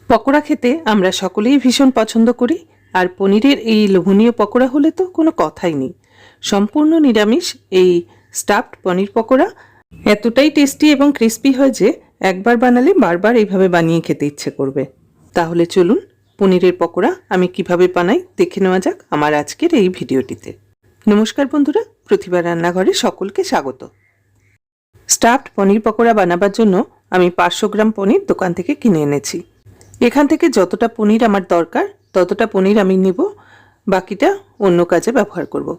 পকোড়া খেতে আমরা সকলেই ভীষণ পছন্দ করি। আর পনিরের এই লোভনীয় পকোড়া হলে তো কোনো কথাই নেই। সম্পূর্ণ নিরামিষ এই স্টাফড পনির পকোড়া এতটাই টেস্টি এবং ক্রিস্পি হয় যে একবার বানালে বারবার এইভাবে বানিয়ে খেতে ইচ্ছে করবে। তাহলে চলুন পনিরের পকোড়া আমি কিভাবে বানাই দেখে নেওয়া যাক আমার আজকের এই ভিডিওটিতে। নমস্কার বন্ধুরা, প্রতিভা রান্নাঘরে সকলকে স্বাগত। স্টাফড পনির পকোড়া বানাবার জন্য আমি 500 গ্রাম পনির দোকান থেকে কিনে এনেছি। এখান থেকে যতটা পনির আমার দরকার ততটা পনির আমি নেব, বাকিটা অন্য কাজে ব্যবহার করব।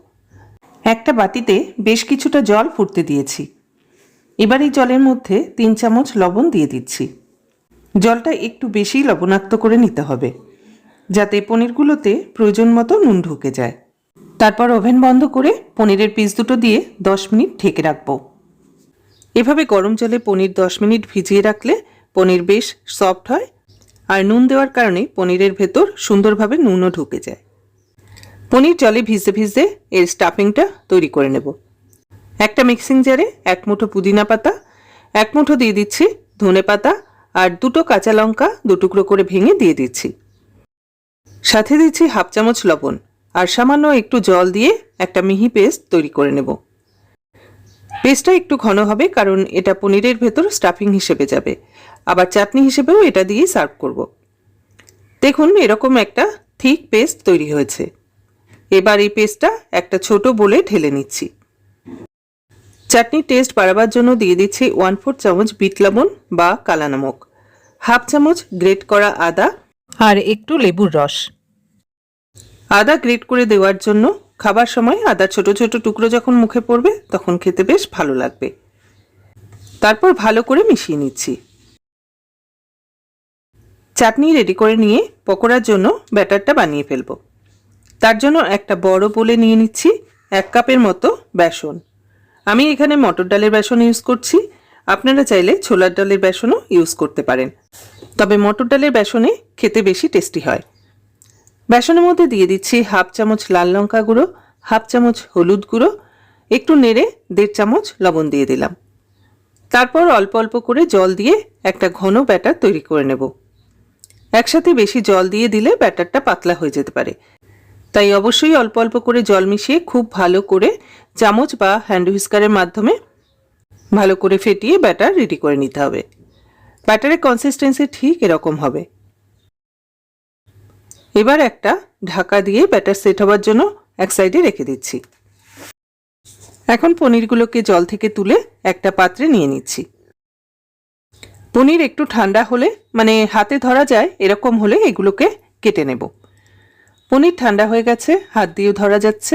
একটা বাটিতে বেশ কিছুটা জল ফুটতে দিয়েছি। এবার এই জলের মধ্যে 3 চামচ লবণ দিয়ে দিচ্ছি। জলটা একটু বেশি লবণাক্ত করে নিতে হবে যাতে পনিরগুলোতে প্রয়োজন মতো নুন ঢুকে যায়। তারপর ওভেন বন্ধ করে পনিরের পিস দুটো দিয়ে 10 মিনিট ঢেকে রাখবো। এভাবে গরম জলে পনির 10 মিনিট ভিজিয়ে রাখলে পনির বেশ সফট হয়, আর নুন দেওয়ার কারণে পনিরের ভেতর সুন্দরভাবে নুনও ঢুকে যায়। পনির জলে ভিজতে ভিজতে এর স্টাফিংটা তৈরি করে নেব। একটা মিক্সিং জারে 1 মুঠো পুদিনা পাতা, 1 মুঠো দিয়ে দিচ্ছি ধনে পাতা, আর 2টো কাঁচা লঙ্কা 2 টুকরো করে ভেঙে দিয়ে দিচ্ছি। সাথে দিচ্ছি 1/2 চামচ লবণ, আর সামান্য একটু জল দিয়ে একটা মিহি পেস্ট তৈরি করে নেব। পেস্টটা একটু ঘন হবে কারণ এটা পনিরের ভেতর স্টাফিং হিসেবে যাবে, আবার চাটনি হিসেবেও এটা দিয়েই সার্ভ করব। দেখুন এরকম একটা থিক পেস্ট তৈরি হয়েছে। এবার এই পেস্টটা একটা ছোট বোলে ঢেলে নিচ্ছি। চাটনির টেস্ট বাড়াবার জন্য দিয়ে দিচ্ছি 1/4 চামচ বিট লবণ বা কালা নমক, 1/2 চামচ গ্রেট করা আদা, আর একটু লেবুর রস। আদা গ্রেট করে দেওয়ার জন্য খাবার সময় আদা ছোট ছোট টুকরো যখন মুখে পড়বে তখন খেতে বেশ ভালো লাগবে। তারপর ভালো করে মিশিয়ে নিচ্ছি। চাটনি রেডি করে নিয়ে পকোড়ার জন্য ব্যাটারটা বানিয়ে ফেলবো। তার জন্য একটা বড় বোলে নিয়ে নিচ্ছি 1 কাপের মতো বেসন। আমি এখানে মটর ডালের বেসন ইউজ করছি, আপনারা চাইলে ছোলার ডালের বেসনও ইউজ করতে পারেন, তবে মটর ডালের বেসনে খেতে বেশি টেস্টি হয়। বেসনের মধ্যে দিয়ে দিচ্ছি 1/2 চামচ লাল লঙ্কা গুঁড়ো, 1/2 চামচ হলুদ গুঁড়ো, একটু নেড়ে 1.5 চামচ লবণ দিয়ে দিলাম। তারপর অল্প অল্প করে জল দিয়ে একটা ঘন ব্যাটার তৈরি করে নেব। একসাথে বেশি জল দিয়ে দিলে ব্যাটারটা পাতলা হয়ে যেতে পারে, তাই অবশ্যই অল্প অল্প করে জল মিশিয়ে খুব ভালো করে চামচ বা হ্যান্ড হুইস্কারের মাধ্যমে ভালো করে ফেটিয়ে ব্যাটার রেডি করে নিতে হবে। ব্যাটারের কনসিস্টেন্সি ঠিক এরকম হবে। এবার একটা ঢাকা দিয়ে ব্যাটার সেট হবার জন্য এক সাইডে রেখে দিচ্ছি। এখন পনিরগুলোকে জল থেকে তুলে একটা পাত্রে নিয়ে নিচ্ছি। পনির একটু ঠান্ডা হলে, মানে হাতে ধরা যায় এরকম হলে এগুলোকে কেটে নেব। পনির ঠান্ডা হয়ে গেছে, হাত দিয়েও ধরা যাচ্ছে।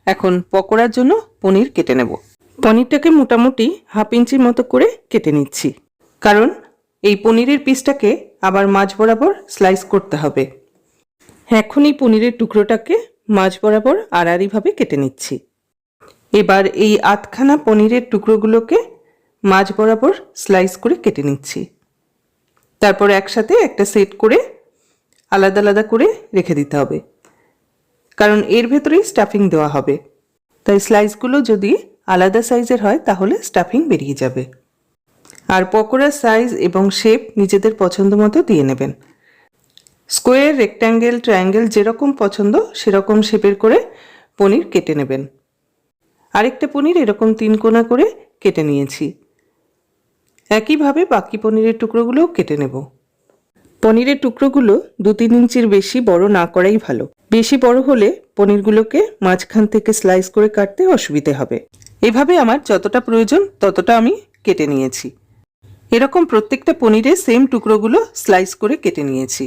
এখন পকোড়ার জন্য পনির কেটে নেব। পনিরটাকে মোটামুটি 1/2 ইঞ্চির মতো করে কেটে নিচ্ছি, কারণ এই পনিরের পিসটাকে আবার মাঝ বরাবর স্লাইস করতে হবে। এখন এই পনিরের টুকরোটাকে মাঝ বরাবর আড়াআড়িভাবে কেটে নিচ্ছি। এবার এই আধখানা পনিরের টুকরোগুলোকে মাঝ বরাবর স্লাইস করে কেটে নিচ্ছি। তারপর একসাথে একটা সেট করে আলাদা আলাদা করে রেখে দিতে হবে, কারণ এর ভেতরেই স্টাফিং দেওয়া হবে। তাই স্লাইসগুলো যদি আলাদা সাইজের হয় তাহলে স্টাফিং বেরিয়ে যাবে। আর পকোড়ার সাইজ এবং শেপ নিজেদের পছন্দ মতো দিয়ে নেবেন। স্কোয়ার, রেক্ট্যাঙ্গেল, ট্রায়াঙ্গেল যেরকম পছন্দ সেরকম শেপের করে পনির কেটে নেবেন। আরেকটা পনির এরকম 3 কোনা করে কেটে নিয়েছি। একইভাবে বাকি পনিরের টুকরোগুলোও কেটে নেব। পনিরের টুকরোগুলো 2-3 ইঞ্চির বেশি বড় না করাই ভালো। বেশি বড় হলে পনিরগুলোকে মাঝখান থেকে স্লাইস করে কাটতে অসুবিধে হবে। এভাবে আমার যতটা প্রয়োজন ততটা আমি কেটে নিয়েছি। এরকম প্রত্যেকটা পনিরের সেম টুকরোগুলো স্লাইস করে কেটে নিয়েছি।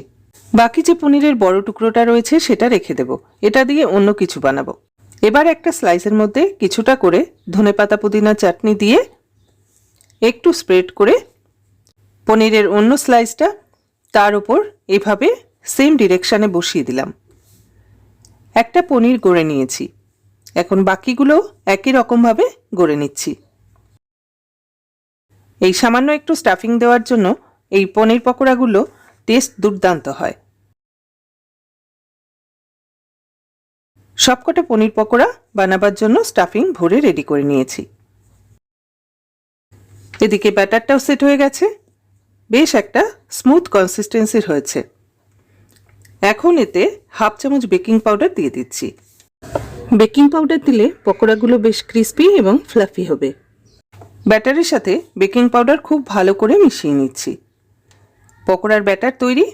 বাকি যে পনিরের বড় টুকরোটা রয়েছে সেটা রেখে দেব, এটা দিয়ে অন্য কিছু বানাবো। এবার একটা স্লাইসের মধ্যে কিছুটা করে ধনেপাতা পুদিনা চাটনি দিয়ে একটু স্প্রেড করে পনিরের অন্য স্লাইসটা তার উপর এভাবে সেম ডিরেকশানে বসিয়ে দিলাম। একটা পনির গড়ে নিয়েছি, এখন বাকিগুলো একই রকমভাবে গড়ে নিচ্ছি। এই সামান্য একটু স্টাফিং দেওয়ার জন্য এই পনির পকোড়াগুলো টেস্ট দুর্দান্ত হয়। সবকটা পনির পকোড়া বানাবার জন্য স্টাফিং ভরে রেডি করে নিয়েছি। এদিকে ব্যাটারটাও সেট হয়ে গেছে। বেশ একটা স্মুথ কনসিস্টেন্সির হয়েছে। এখন এতে হাফ চামচ বেকিং পাউডার দিয়ে দিচ্ছি। বেকিং পাউডার দিলে পকোড়াগুলো বেশ ক্রিস্পি এবং ফ্লাফি হবে। ব্যাটারের সাথে বেকিং পাউডার খুব ভালো করে মিশিয়ে নিচ্ছি। পকোড়ার ব্যাটার তৈরি।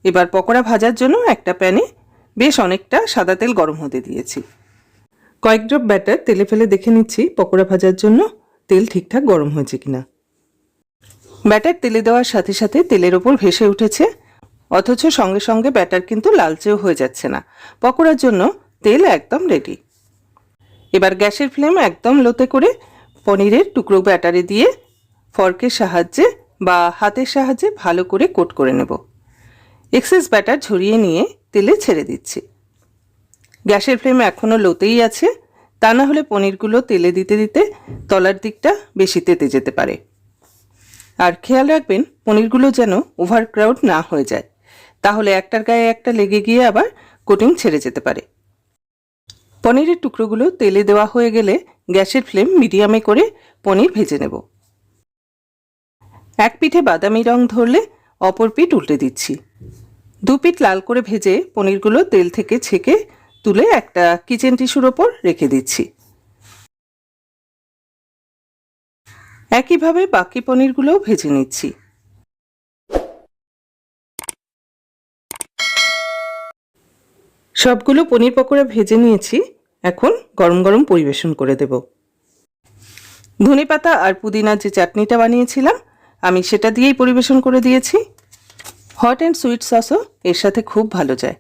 এবার পকোড়া ভাজার জন্য একটা প্যানে বেশ অনেকটা সাদা তেল গরম হতে দিয়েছি। কয়েক ড্রপ ব্যাটার তেলে ফেলে দেখে নিচ্ছি পকোড়া ভাজার জন্য তেল ঠিকঠাক গরম হয়েছে কিনা। ব্যাটার তেলে দেওয়ার সাথে সাথে তেলের ওপর ভেসে উঠেছে, অথচ সঙ্গে সঙ্গে ব্যাটার কিন্তু লালচেও হয়ে যাচ্ছে না। পকোড়ার জন্য তেল একদম রেডি। এবার গ্যাসের ফ্লেম একদম লোতে করে পনিরের টুকরো ব্যাটারে দিয়ে ফর্কের সাহায্যে বা হাতের সাহায্যে ভালো করে কোট করে নেব। এক্সেস ব্যাটার ঝরিয়ে নিয়ে তেলে ছেড়ে দিচ্ছি। গ্যাসের ফ্লেম এখনও লোতেই আছে, তা না হলে পনিরগুলো তেলে দিতে দিতে তলার দিকটা বেশি তেতে যেতে পারে। আর খেয়াল রাখবেন পনিরগুলো যেন ওভার ক্রাউড না হয়ে যায়, তাহলে একটার গায়ে একটা লেগে গিয়ে আবার কোটিং ছেড়ে যেতে পারে। পনিরের টুকরোগুলো তেলে দেওয়া হয়ে গেলে গ্যাসের ফ্লেম মিডিয়ামে করে পনির ভেজে নেব। এক পিঠে বাদামি রং ধরলে অপর পিঠ উল্টে দিচ্ছি। দু পিঠ লাল করে ভেজে পনিরগুলো তেল থেকে ছেঁকে তুলে একটা কিচেন টিস্যুর ওপর রেখে দিচ্ছি। একইভাবে বাকি পনিরগুলোও ভেজে নিচ্ছি। সবগুলো পনির পকোড়া ভেজে নিয়েছি। এখন গরম গরম পরিবেশন করে দেব। ধনেপাতা আর পুদিনার যে চাটনিটা বানিয়েছিলাম আমি সেটা দিয়েই পরিবেশন করে দিয়েছি। হট অ্যান্ড সুইট সসও এর সাথে খুব ভালো যায়।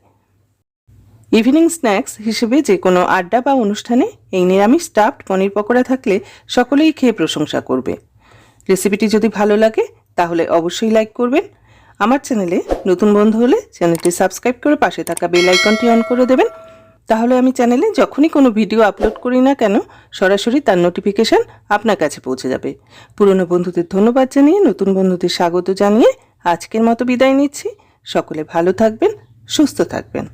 ইভিনিং স্ন্যাক্স হিসেবে যে কোনো আড্ডা বা অনুষ্ঠানে এই নিরামিষ স্টাফড পনির পকোড়া থাকলে সকলেই খেয়ে প্রশংসা করবে। রেসিপিটি যদি ভালো লাগে তাহলে অবশ্যই লাইক করবেন। আমার চ্যানেলে নতুন বন্ধু হলে চ্যানেলটি সাবস্ক্রাইব করে পাশে থাকা বেল আইকনটি অন করে দেবেন। তাহলে আমি চ্যানেলে যখনই কোনো ভিডিও আপলোড করি না কেন সরাসরি তার নোটিফিকেশান আপনার কাছে পৌঁছে যাবে। পুরনো বন্ধুদের ধন্যবাদ জানিয়ে নতুন বন্ধুদের স্বাগত জানিয়ে আজকের মতো বিদায় নিচ্ছি। সকলে ভালো থাকবেন, সুস্থ থাকবেন।